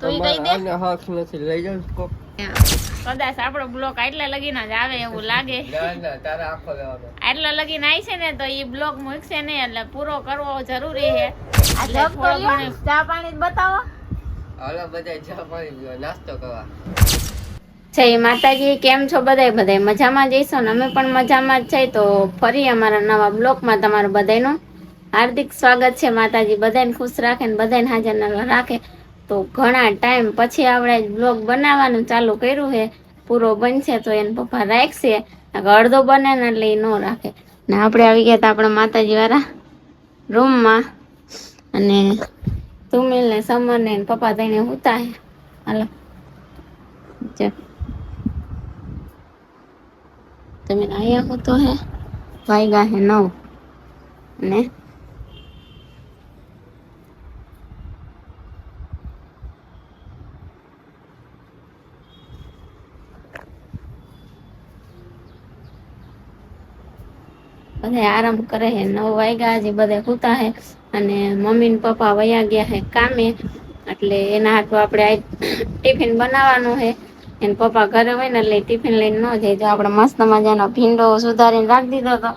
તો ઈ કહી દે આને હક નથી લઈ જાવ કોક કદાચ આપણો બ્લોક આટલા લગીને જ આવે એવું લાગે. ના તારા આખો લેવાનો આટલા લગીને આવી છે ને તો ઈ બ્લોક મૂકશે નહીં એટલે પૂરો કરવો જરૂરી છે. એટલે થોડો ઘણો ચા પાણી બતાવો. હાલો બધા ચા પાણી પીવા નાસ્તો કરવા. જય માતાજી, કેમ છો બધાય મજામાં જઈશો ને અમે પણ મજામાં જ છે. તો ફરી અમારા નવા બ્લોકમાં તમારું બધાયનું હાર્દિક સ્વાગત છે. માતાજી બધાને ખુશ રાખે ને બધાને હાજર રાખે. તો ઘણા ટાઈમ પછી આપણે બ્લોગ બનાવવાનું ચાલુ કર્યું છે. પૂરો બનશે તો એને પપ્પા રાખશે, અડધો બને ને એટલે એ ન રાખે ને. આપણે આવી ગયા હતા આપણા માતાજી વાળા રૂમમાં અને સુમિલ ને સમર ને પપ્પા થઈને હુતા હે. હાલો તમે અહીંયા હોતો હે વાયગા હે 9 ને બધા આરામ કરે હે. 9 વાગ્યા હજી બધા સૂતા હે અને મમ્મી ને પપ્પા વયા ગયા હે કામે. એટલે એના હાથમાં આપણે ટિફિન બનાવવાનું હે. એને પપ્પા ઘરે હોય ને એટલે ટિફિન લઈને ન જાય. જો આપણે મસ્ત મજાનો ભીંડો સુધારીને રાખી દીધો હતો.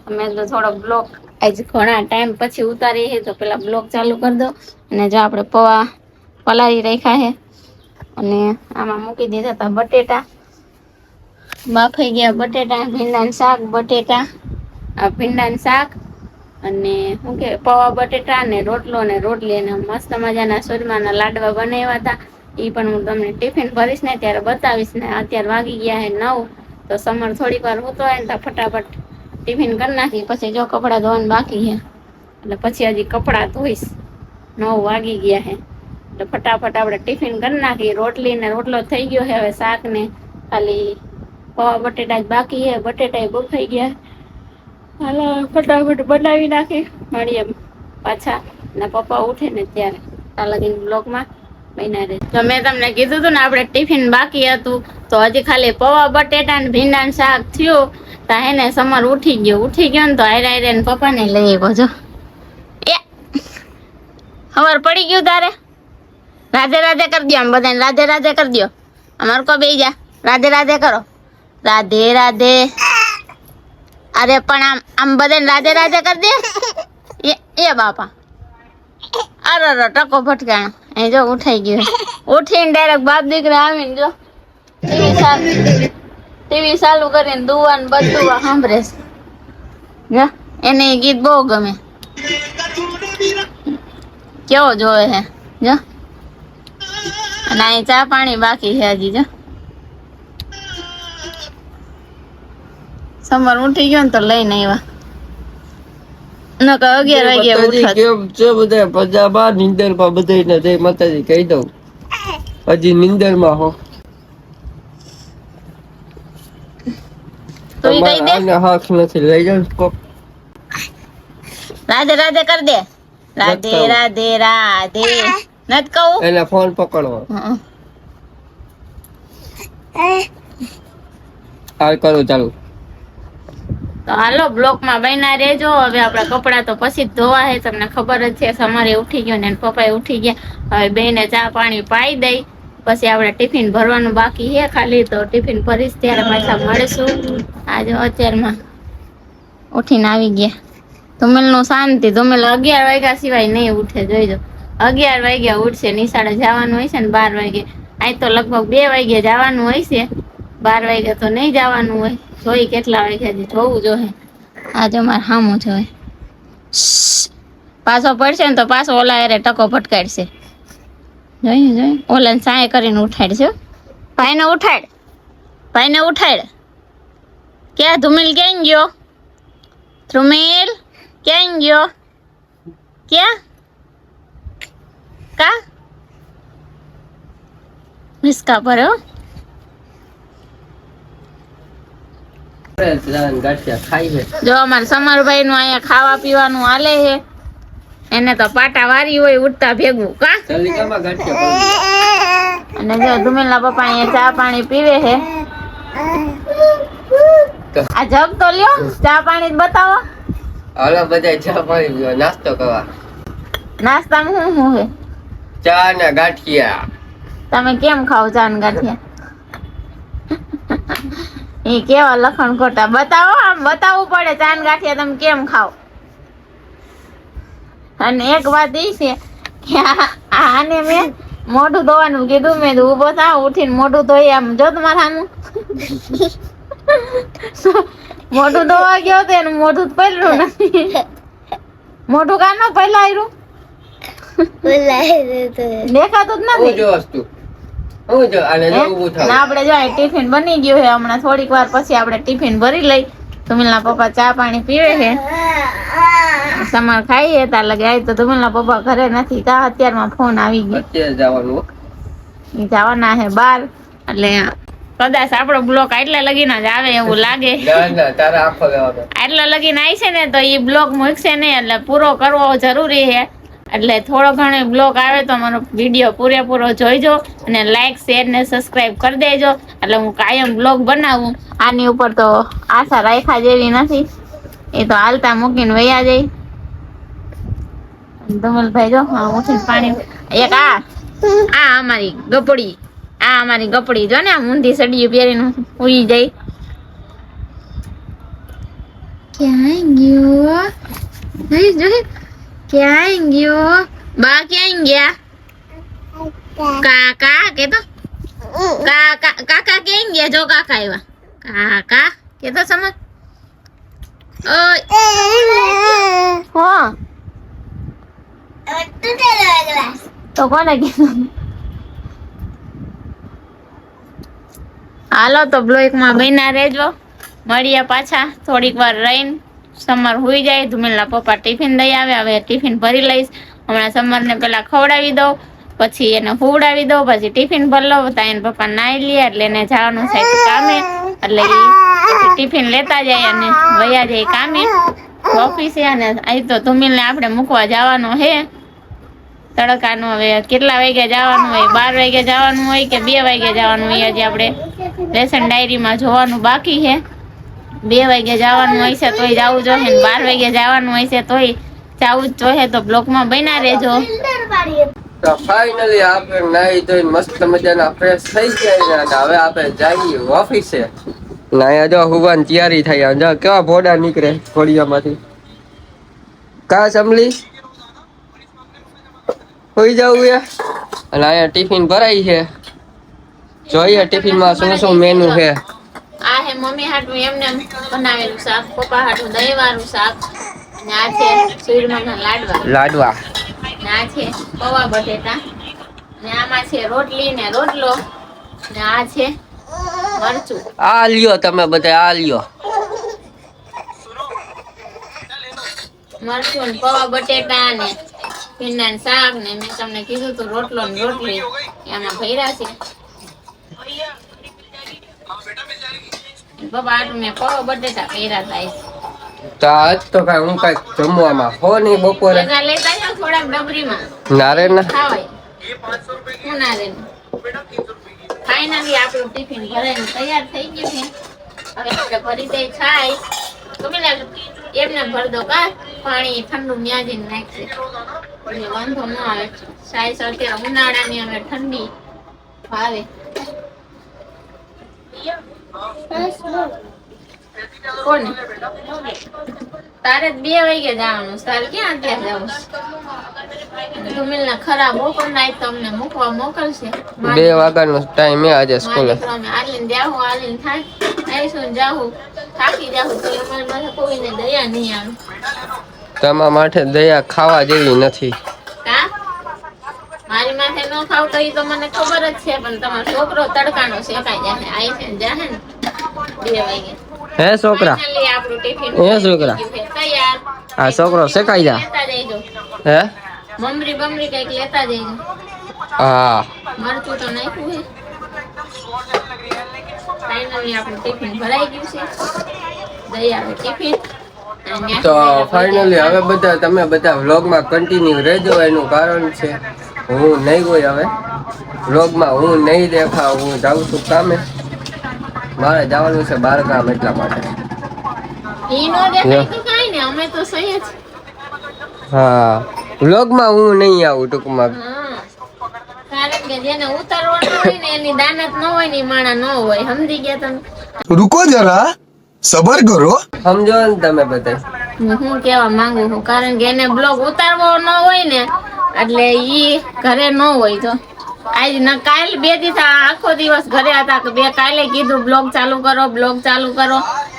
અમે તો થોડો બ્લોક આજ ઘણા ટાઈમ પછી ઉતારી છે તો પેલા બ્લોક ચાલુ કરી દો. અને જો આપણે પૌવા પલાળી રાખ્યા છે અને આમાં મૂકી દીધા હતા બટેટા, બાફાઈ ગયા બટેટા, ભીંડાનું શાક, બટેટા ભીંડાનું શાક અને શું કે પૌવા બટેટા ને રોટલો ને રોટલી અને મસ્ત મજાના સુરમાના લાડવા બનાવ્યા હતા. એ પણ હું તમને ટિફિન ભરીશ ને ત્યારે બતાવીશ ને. અત્યારે વાગી ગયા હે 9 તો સમર થોડીક વાર હોતો હોય ને તો ફટાફટ ટિફિન કરી નાખી. પછી જો કપડાં ધોવાનું બાકી છે એટલે પછી હજી કપડાં ધોઈશ. 9 વાગી ગયા છે એટલે ફટાફટ આપણે ટિફિન કરી નાખી. રોટલી ને રોટલો થઈ ગયો છે. હવે શાક ને ખાલી પૌવા બટેટા જ બાકી છે. બટેટા બફાઈ ગયા. હાલો ફટાફટ બનાવી નાખી. મળીએ પાછા ને પપ્પા ઉઠે ને ત્યારે. તાલગીન બ્લોકમાં બન્યા રહે. તો મેં તમને કીધું હતું ને આપણે ટિફિન બાકી હતું તો હજી ખાલી પૌવા બટેટા ને ભીંડાનું શાક થયું તો એને સમર ઉઠી ગયો ને તો આયરા આયરા ને પપ્પા ને લઈ આવ્યો. જો એ ખબર પડી ગયું તારે. રાધે રાધે કરી દો. આમ બધાને રાધે રાધે કરી દો. અમાર કો બેહી જા રાધે રાધે કરો. રાધે રાધે. અરે પણ આમ બધાને રાધે રાધે કરી દે. એ બાપા અરે ટકો ફટકાણો. અહીં જો ઉઠાઈ ગયો. ઉઠીને ડાયરેક્ટ બાપ દીકરા આવીને જો ટીવી ચાલુ કરીને દુવા ને બધું સાંભળે છે. એને ગીત બહુ ગમે. કેવો જોવે છે જો. અને અહીં ચા પાણી બાકી છે હજી. જો સમર ઉઠી ગયો ને તો લઈને આવ્યા. 11 વાગે ઉઠા. કેમ છે બધા પજામાં નીંદરમાં બધાને જય માતાજી કહી દઉં. હજી નીંદરમાં હો તો ઈ કહી દે આને હક નથી લઈ જાવ કોક રાધે રાધે કર દે. રાધે રાધે રાધે નત કહું એને ફોન પકડવો. હાલ કરું ચાલુ. તો હાલો બ્લોકમાં બન્યા રહેજો. હવે આપણા કપડાં તો પછી જ ધોવા છે. તમને ખબર જ છે સમારે ઉઠી ગયો ને પપ્પાએ ઉઠી ગયા. હવે બેને ચા પાણી પાઈ દઈ પછી આપણે ટિફિન ભરવાનું બાકી છે ખાલી. તો ટિફિન ભરીશ ત્યારે પાછા મળીશું. આજે અત્યારમાં ઉઠીને આવી ગયા. ધુમેલનું શાંતિ. ધુમેલ 11 વાગ્યા સિવાય નહીં ઉઠે. જોઈજો 11 વાગ્યા ઉઠશે. નિશાળે જવાનું હોય છે ને 12 વાગે. અહીં તો લગભગ 2 વાગે જવાનું હોય છે. 12 વાગે તો નહીં જવાનું હોય. જોઈ કેટલા વાગ્યા છે જોવું જોઈએ. આજે અમારે સામું જોઈ પાછો પડશે ને તો પાછો ઓલા એરે ટકો ફટકાડશે. જોઈ ઓલા સાય કરીને ઉઠાડશે. ભાઈને ઉઠાડ. ક્યાં ધુમેલ ક્યાં ગયો? ધુમેલ ક્યાં ગયો? ક્યાં કા મિસકા ભર્યો. જો અમારે સમરભાઈ નું અહીંયા ખાવા પીવાનું હાલે છે. એને તો પાટા વારી હોય ઉઠતા ભેગું કા. અને જો ધુમેલના પપ્પા અહીંયા ચા પાણી પીવે છે. આ જગ તો લ્યો. ચા પાણી બતાવો. હાલો બધા ચા પાણી પીવા નાસ્તો કરવા. નાસ્તામાં શું છે? ચા ને ગાંઠિયા. તમે કેમ ખાવ ચાન ગાંઠિયા? એ કેવા લખણ ખોટા. બતાવો, આમ બતાવવું પડે ચાન ગાંઠિયા તમે કેમ ખાવ. અને એક વાત એ છે કે આને મેં મોઢું ધોવાનું કીધું, મેં ઊભો થાવ ઉઠીને મોઢું ધોઈ આમ જો તમારા સામું મોઢું ધોવા ગયો તો એનું મોઢું પલરું નથી. મોઢું કાં ન પલાયરું? દેખાતું જ નથી. આપડે જો ટિફિન બની ગયું છે. હમણાં થોડીક વાર પછી આપણે ટિફિન ભરી લઈ. ધુમિલના પપ્પા ચા પાણી પીવે છે. સમાર ખાઈએ તાર લગે આવી તો ધુમિલના પપ્પા ઘરે નથી. કા અત્યારમાં ફોન આવી ગયો. જવાના હે બાર. એટલે કદાચ આપણો બ્લોક આટલા લગીને જ આવે એવું લાગે. આટલા લગીને આવી છે ને તો એ બ્લોક મૂકશે નહીં. એટલે પૂરો કરવો જરૂરી છે. એટલે થોડો ઘણો બ્લોગ આવે તો અમારો વિડીયો પૂરેપૂરો જોઈજો અને લાઈક શેર ને સબસ્ક્રાઇબ કરી દેજો. એટલે હું કાયમ બ્લોગ બનાવું. આની ઉપર તો આશા રાખ્યા જેવી નથી. એ તો હાલતા મૂકીને વયા જાય. ધવલભાઈ જો ઉઠીને પાણી એક આ અમારી ગપડી. આ અમારી ગપડી જો ને આ ઊંધી સડીયું પહેરીને ઉઈ જાય. ક્યાં ગયો? ક્યાં ગયો? બા ક્યાં ગયા? કાકા કે તો કાકા ક્યાં ગયા? જો કાકા આવ્યા. કાકા કે તો સમજ. હા તો કોને કીધું? હાલો તો બ્લોકમાં બન્યા રહેજો. મળીએ પાછા થોડીક વાર રહીને. સમર હુઈ જાય. ધુમિલના પપ્પા ટિફિન દઈ આવે. હવે ટિફિન ભરી લઈશ. હમણાં સમરને પેલા ખવડાવી દઉં, પછી એને હુવડાવી દઉં, પછી ટિફિન ભરી લઉં. ત્યાં એના પપ્પા નાઈ લે એટલે એને જવાનું છે કામે. એટલે એ ટિફિન લેતા જાય અને વયા જાય કામે ઓફિસે. અને અહીં તો ધુમિલને આપણે મૂકવા જવાનો હે તડકાનું. હવે કેટલા વાગ્યા જવાનું હોય? 12 વાગ્યા જવાનું હોય કે 2 વાગ્યા જવાનું હોય? હજી આપણે લેસન ડાયરીમાં જોવાનું બાકી છે. 2 વાગ્યા જવાનું હોય છે તોય જવું જોઈએ, 12 વાગ્યા જવાનું હોય છે તોય જવું જ જોઈએ. તો બ્લોકમાં બન્યા રહેજો. તો ફાઇનલી આપણે નાઈ ધોઈને મસ્ત મજાના ફ્રેશ થઈ ગયા અને હવે આપણે જઈએ ઓફિસે. નાયા જો હુવાની તૈયારી થઈ. જો કેવા ભોડા નીકળે ઘોડિયામાંથી. કા સમલી હોઈ જવું યાર. અને અહીંયા ટિફિન ભરાઈ છે. જોઈએ ટિફિનમાં શું શું મેનુ છે. આ હે મમ્મી હાટું એમને બનાવેલું શાક, પપ્પા હાટું દહીં વાળું શાક, અને આ છે સુરમઈના લાડવા. ને આ છે પૌવા બટેટા, ને આમાં છે રોટલી ને રોટલો, ને આ છે મરચું. આ લ્યો તમે બધા આ લ્યો. મરચું ને પૌવા બટેટા ને ભીંડાનું શાક ને મેં તમને કીધું તું રોટલો ને રોટલી એમાં ભર્યા છે. બાબા આટલું મેં પૌવા બટેટા કર્યા હતા. તો આજ તો કઈ હું કઈ જમવામાં હો નહીં બપોરે. લેતા જાવ થોડાક ડબરીમાં. નારે ના ખાવાય. શું નારે? ફાઇનલી આપણું ટિફિન ભરાઈને તૈયાર થઈ ગયું છે. હવે આપણે ભરી દઈ છાય. તમે એમને ભર દો કા પાણી ઠંડુ ન્યાજીને નાખશે એટલે વાંધો ન આવે. સાઈસ અત્યારે ઉનાળાની હવે ઠંડી ભાવે. કોને? તારે 2 વાગે જવાનું. તારે ક્યાં અત્યારે જવું? ધુમિલના ખરાબ બપોર ના તમને મૂકવા મોકલશે. 2 વાગ્યાનો ટાઈમ હે આજે સ્કૂલે. આલીને જાહું, આલીને આવીશું જાહું, થાકી જાહું તો અમારી માથે કોઈને દયા નહીં આવે. તમારા માટે દયા ખાવા જેવી નથી. કા મારી માથે ન ખાવ તો ઈ તો મને ખબર જ છે, પણ તમારો છોકરો તડકાનો શેકાઈ જાય. આઈ છે જાહે ને 2 વાગે. હે છોકરા? આપણું ટિફિન હે છોકરા? તૈયાર. આ છોકરો શેકાઈ જા. લેતા જઈજો. હે મમરી બમરી કઈક લેતા જઈજો. હા મરચું તો નાખ્યું છે. ફાઇનલી આપણું ટિફિન ભરાઈ ગયું છે. દઈ આવે ટિફિન. તો ફાઇનલી હવે બધા તમે બધા વ્લોગમાં કન્ટિન્યુ રહેજો. એનું કારણ છે હું નહીં હોય હવે વ્લોગમાં, હું નહીં દેખાવ. હું જાઉં છું કામે. મારે જવાનું છે બહાર ગામ એટલા માટે. હા વ્લોગમાં હું નહીં આવું ટૂંકમાં. કારણ કે જેને ઉતારવાનું હોય ને એની દાનત ન હોય ને ઈ માણા ન હોય. સમજી ગયા તમે? रुको जरा सबर करो. સમજો ને તમે બધા. હું કેવા માંગુ છું કારણ કે એને બ્લોગ ઉતારવો ન હોય ને એટલે ઈ ઘરે ન હોય. તો આજ ન કાલ 2 દિવસ આખો દિવસ ઘરે હતા કે કાલે કીધું બ્લોગ ચાલુ કરો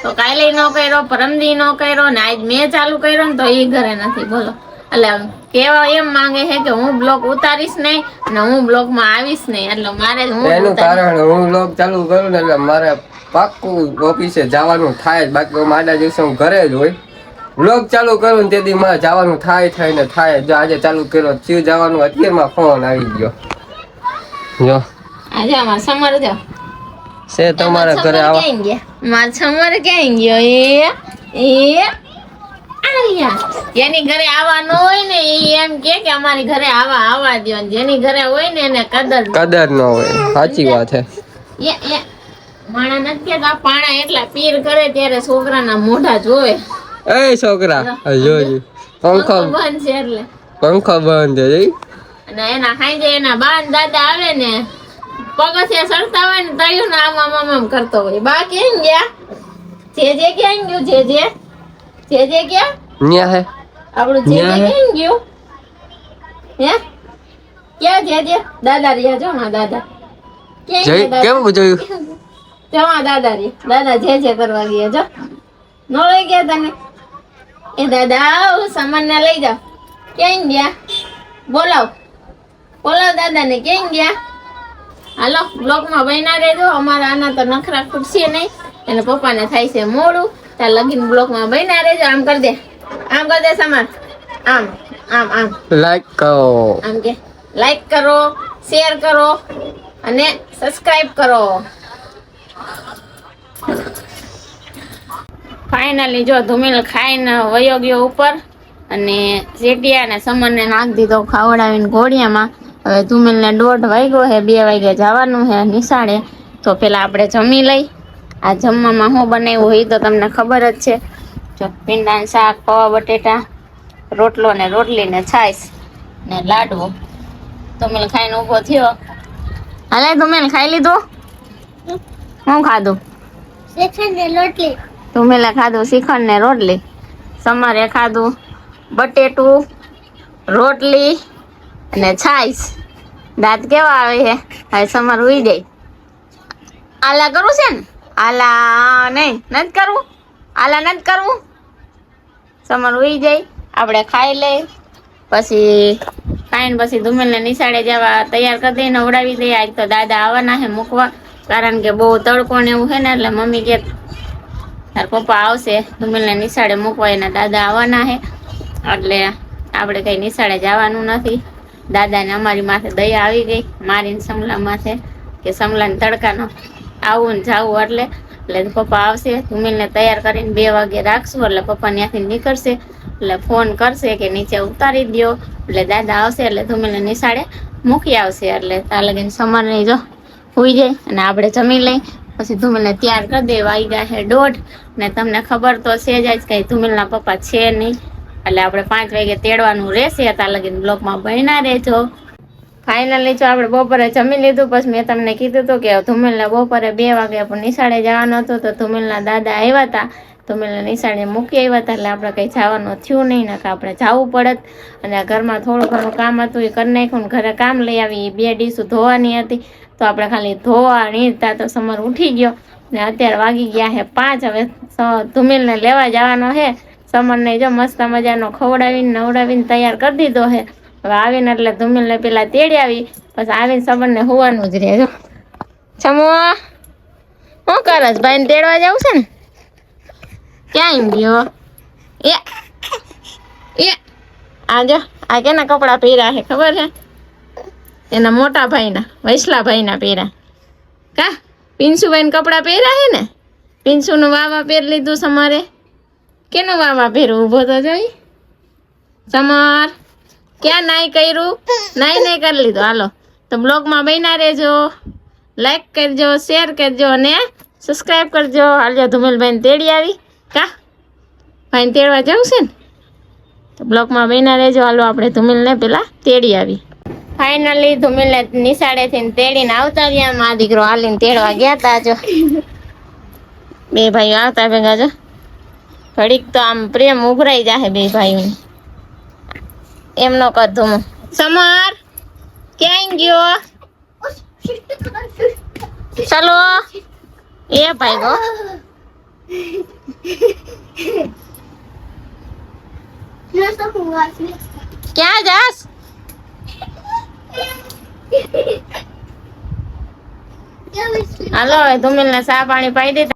તો કાલે ન કર્યો, પરમદી ન કર્યો ને આજ મેં ચાલુ કર્યો ને તો ઈ ઘરે નથી. બોલો, એટલે કેવા એમ માંગે છે કે હું બ્લોગ ઉતારીશ નહીં અને હું બ્લોગ માં આવીશ નહીં. એટલે મારે એનું કારણ હું બ્લોગ ચાલુ કરું ને એટલે મારે પાક્કું ઓફિસે જવાનું થાય જ. બાકી માડા દિવસે હું ઘરે જ હોય. બ્લોગ ચાલુ કરું ને તેથી મારે જવાનું થાય ને થાય. જો આજે ચાલુ કર્યો થયું જવાનું, અત્યારમાં ફોન આવી ગયો. જો આજે અમાર સમર જો છે તમારા ઘરે આવા. માર સમર ક્યાં ગયો? એ જેની ઘરે આવા ન હોય ને એ એમ કે અમારી ઘરે આવા દો. જેની ઘરે હોય ને એને કદર ન હોય. સાચી વાત છે. માણા નથી કેતા પાણા એટલા પીર કરે ત્યારે છોકરાના મોઢા જોવે. એ છોકરા જોજી પંખો બંધ છે એટલે પંખો બંધ છે. અને એના ખાઈ એના બાન દાદા આવે ને પગથિયા સરતા હોય ને તયું ને આમ કરતો હોય. બા કેમ ગયા? જે ક્યાં ગયું? જે ક્યાં ન્યા હે આપણું જે કેમ ગયું? હે ક્યાં જે દાદા રહ્યા? જો માં દાદા કેમ જોયું? જમા દાદા રે દાદા જે કરવા ગયા. જો ન લઈ ગયા તને? એ દાદા સામાન ને લઈ જાઓ. ક્યાં ગયા? બોલાવ દાદા ને. ક્યાં ગયા? હાલો બ્લોક માં બન્યા રહેજો. અમારા આના તો નખરા ખૂટશે નહીં. એને પપ્પાને થાય છે મોડું. ત્યાં લગીન બ્લોક માં બન્યા રહેજો. આમ કરી દે સમાર. આમ લાઈક કરો. આમ કે લાઈક કરો, શેર કરો અને સબસ્ક્રાઇબ કરો. ફાઇનલી જો ધુમિલ ખાઈને વયો ગયો ઉપર અને જેટિયા ને સમરને નાખી દીધો ખવડાવીને ઘોડિયામાં. હવે ધુમિલને 1:30 વાગ્યો છે. 2 વાગે જવાનું છે નિશાળે. તો પેલા આપણે જમી લઈ. આ જમવામાં શું બનાવ્યું હોય તો તમને ખબર જ છે. જો ભીંડાનું શાક, પૌવા બટેટા, રોટલો ને રોટલી ને છાશ ને લાડવો. ધુમિલ ખાઈને ઊભો થયો. હાલે ધુમિલ ખાઈ લીધું? શું ખાધું? ધુમિલે ખાધું શ્રીખંડ ને રોટલી. સમરે ખાધું બટેટું, રોટલી અને છાશ. દાંત કેવા આવે છે? હવે સમર ઉઈ જાય. આલા કરવું છે ને? આલા નહીં, નથી કરવું. આલા નથી કરવું. સમર ઉઈ જાય. આપણે ખાઈ લઈ. પછી ખાઈને પછી ધુમિલને નિશાળે જવા તૈયાર કરી દઈ, નવડાવી દઈએ. આજ તો દાદા આવવાના છે મૂકવા. કારણ કે બહુ તડકો ને એવું છે ને એટલે મમ્મી કે તાર પપ્પા આવશે ધુમિલને નિશાળે મૂકવા. એના દાદા આવવાના છે એટલે આપણે કઈ નિશાળે જવાનું નથી. દાદાને અમારી માથે દયા આવી ગઈ, મારીને સમલા માથે કે સમલાને તડકાનો આવું ને જાવું. એટલે પપ્પા આવશે. ધુમિલને તૈયાર કરીને 2 વાગે રાખશું. એટલે પપ્પા ત્યાંથી નીકળશે એટલે ફોન કરશે કે નીચે ઉતારી દો. એટલે દાદા આવશે એટલે ધુમિલને નિશાળે મૂકી આવશે. એટલે ત્યાં લગીને સમરને જો હોઈ જાય અને આપણે જમી લઈ. પછી ધુમિલને તૈયાર કરી દે. વાગ્યા છે 1:30 ને તમને ખબર તો છે જ કઈ ધુમિલના પપ્પા છે નહીં. એટલે આપણે 5 વાગે તેડવાનું રહેશે. ત્યાં લગીને બ્લોકમાં બન્યા રહેજો. ફાઇનલી જો આપણે બપોરે જમી લીધું. પછી મેં તમને કીધું હતું કે ધુમિલને બપોરે 2 વાગે નિશાળે જવાનું હતું. તો ધુમિલના દાદા આવ્યા હતા. ધુમિલને નિશાળે મૂકી આવ્યા હતા. એટલે આપણે કંઈ જવાનું થયું નહીં ને આપણે જવું પડત. અને ઘરમાં થોડું ઘણું કામ હતું એ કરી નાખ્યું. ઘરે કામ લઈ આવી. 2 ડીશું ધોવાની હતી તો આપણે ખાલી ધોવા નીંદતા તો સમર ઉઠી ગયો. ને અત્યારે વાગી ગયા છે 5. હવે ધુમિલને લેવા જવાનો છે. સમરને જો મસ્ત મજાનો ખવડાવીને નવડાવીને તૈયાર કરી દીધો છે. હવે આવીને એટલે ધુમિલને પેલા તેડી આવી. પછી આવીને સમરને હોવાનું જ રહે. જો છમો શું કરસ? ભાઈને તેડવા જવું છે ને? ક્યાં ગયો? એ આ જો આ કેના કપડા પહેર્યા છે ખબર છે? એના મોટા ભાઈના, વૈસલા ભાઈના પહેર્યા. કા પિન્સુભાઈને કપડાં પહેર્યા છે ને? પિન્સુનું વાવા પહેરી લીધું સમરે. કેનું વાવા પહેરવું? ઊભો તો જોઈ સમર. ક્યાં નાઈ કર્યું? નાઈ કરી લીધું. હાલો તો બ્લોગમાં બન્યા રહેજો. લાઈક કરજો, શેર કરજો અને સબસ્ક્રાઈબ કરજો. હાલજો ધુમિલભાઈને તેડી આવી. કા ભાઈને તેડવા જવું છે ને? તો બ્લોગમાં બન્યા રહેજો. હાલો આપણે ધુમિલને પેલા તેડી આવી. ફાઇનલી ધુમિલને નિશાળેથી તેડીને આવતા રહ્યા. મારો દીકરો હાલીને તેડવા ગયા તા. જો બે ભાઈઓ આવતા ભેગા. જો ઘડીક તો આમ પ્રેમ ઉભરાઈ જાહે બે ભાઈઓ. એમ નો કર ધુમ. સમર ક્યાં ગયો? ચલો એ ભાઈ ગો. ક્યાં જાસ? હાલો હવે ધુમિલને ચા પાણી પાઈ દે.